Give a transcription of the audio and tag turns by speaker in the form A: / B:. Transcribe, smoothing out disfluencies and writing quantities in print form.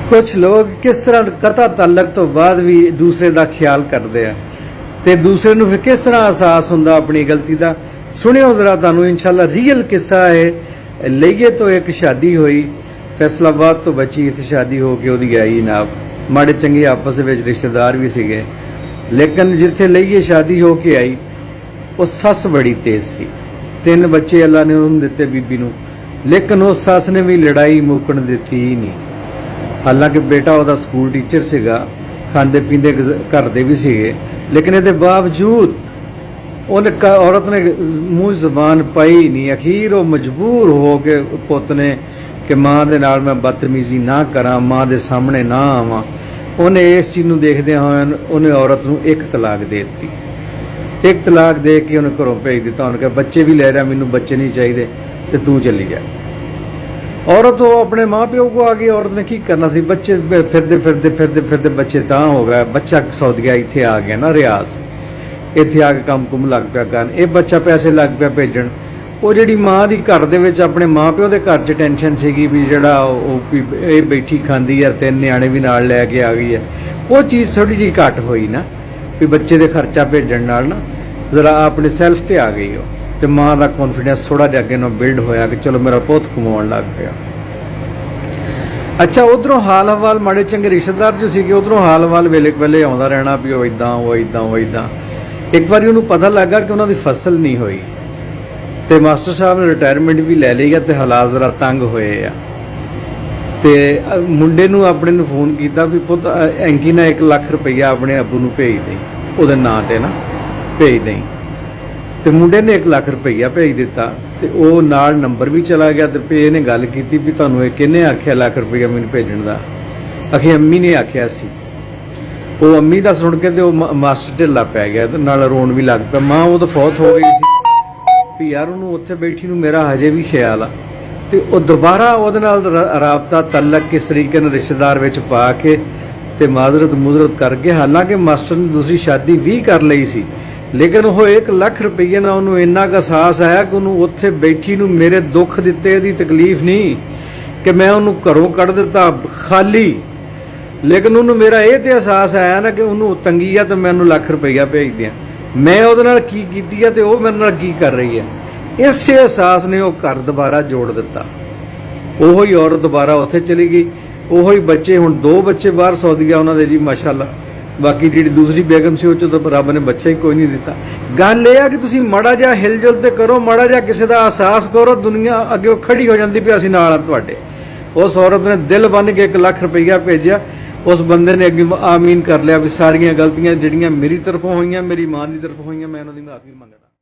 A: कुछ लोग किस तरह कता तलक तो बाद भी दूसरे का ख्याल करते हैं ते दूसरे नूं फिर किस तरह एहसास हुंदा अपनी गलती का। सुनियो जरा तुहानूं इंशाअल्लाह रियल किस्सा है। लईए तो एक शादी हुई फैसलाबाद तो बची, इत्थे शादी हो के उहदी आई जनाब। माड़े चंगे आपस में रिश्तेदार भी सीगे, लेकिन जिथे लईए शादी हो के आई वो सस बड़ी तेज सी। 3 बच्चे अल्लाह ने उन्होंने दिते बीबी नूं, लेकिन उस सस ने भी लड़ाई मुकन दिती ही नहीं। हालांकि बेटा वह स्कूल टीचर सीगा, खांदे पींदे घर दे भी सीगे, लेकिन ये बावजूद उन्हें औरत ने मूँह जबान पाई नहीं। अखीर वो मजबूर हो के पुत ने कि माँ के नाल मैं बदतमीजी ना करा, माँ के सामने ना आवां। उन्हें इस चीज़ को देखदे होए उन्हें औरत को 1 तलाक दे दी। 1 तलाक दे के उन्हें घरों भेज दिता। उन्हें कहा बच्चे भी ले रहा, मैनू बच्चे नहीं चाहिए तो तू चली जा। औरत वो अपने माँ प्यो को आ गई। औरत ने की करना थी, बच्चे फिरते फिरते फिरते फिरते बच्चे तां हो गए। बच्चा सौदिया इत्थे आ गया ना रियाज, इत्थे आके काम कुम लग पिया करन। ये बच्चा पैसे लग पिया भेजन। वो जी माँ की घर दे विच अपने माँ प्यो के घर च टेंशन सीगी भी जड़ा ये बैठी खांदी है, 3 न्याणे भी नाल लैके आ गई है। वो चीज़ थोड़ी जी घट हुई ना भी बच्चे के खर्चा भेजन नाल ना जरा अपने सैल्फ ते आ गई हो, तो माँ का कॉन्फिडेंस थोड़ा जिहा अगे बिल्ड होया कि चलो मेरा पुत कमाउण लग पिया। अच्छा उधरों हाल हवाल माड़े चंगे रिश्तेदार जो सीगे उधरों हाल हवाल वेले वेले आउंदा रहना भी वो इदां वो इदां वो इदां। एक बार उन्होंने पता लगा कि उन्होंने फसल नहीं हुई, तो मास्टर साहब ने रिटायरमेंट भी ले ली है, तो हालात जरा तंग होए आ। तो मुंडे नूं अपने नूं फोन किया भी पुत एंकी ना 1 लाख रुपया अपने अबू नूं भेज दें, उहदे नां ते ना भेज दें। तो मुंडे ने 1 लाख रुपया भेज दिता, तो वह नाल नंबर भी चला गया। तो पे ने गल की भी तुहानूं किहने आख्या 1 लाख रुपया मैनूं भेजण दा? आखिर अम्मी ने आख्या सी। वो अम्मी का सुन के तो मास्टर ढिला पै गया, तो नाल रोन भी लग पिया। माँ वो तो फौत हो गई सी भी यार उन्होंने उत्थे बैठी नूं मेरा हजे भी ख्याल आ। तो वह दोबारा उहदे नाल राबता तलक किस तरीके नाल रिश्तेदार विच पा के ते माजरत मुजरत करके, हालांकि मास्टर ने दूसरी शादी भी कर ली सी, लेकिन वह 1 लाख रुपये ना उन्होंने इन्ना का एहसास आया कि उन्होंने उत्थे बैठी नूं मेरे दुख दिते दी तकलीफ नहीं कि मैं उन्होंने घरों कढ़ दिता खाली, लेकिन उन्होंने मेरा ये तो एहसास आया ना कि उन्होंने तंगी है तो मैं उन्होंने 1 लाख रुपया भेज दिया। मैं उहदे नाल की कीती है तो वह मेरे नाल की कर रही है। इस एहसास ने वह घर दोबारा जोड़ दिता। उही औरत दोबारा उत्थे चली गई। उही बच्चे हुण 2 बच्चे बाहर सौदिया उन्होंने जी माशाअल्लाह। बाकी जी दूसरी बेगम से तो रब ने बच्चा ही कोई नहीं दिता। गल यह है कि तुसीं माड़ा जिहा हिलजुल ते करो, माड़ा जिहा किसी का एहसास करो, दुनिया अगे खड़ी हो जाती भी असीं नाल आ तुहाडे। उस औरत ने दिल बन के 1 लाख रुपया भेजा। उस बंदे ने अगे आमीन कर लिया भी सारियां गलतियां जिहड़ियां मेरी तरफों होईयां, मेरी मां की तरफों होईयां, मैं उन्हां दी माफी मंगदा।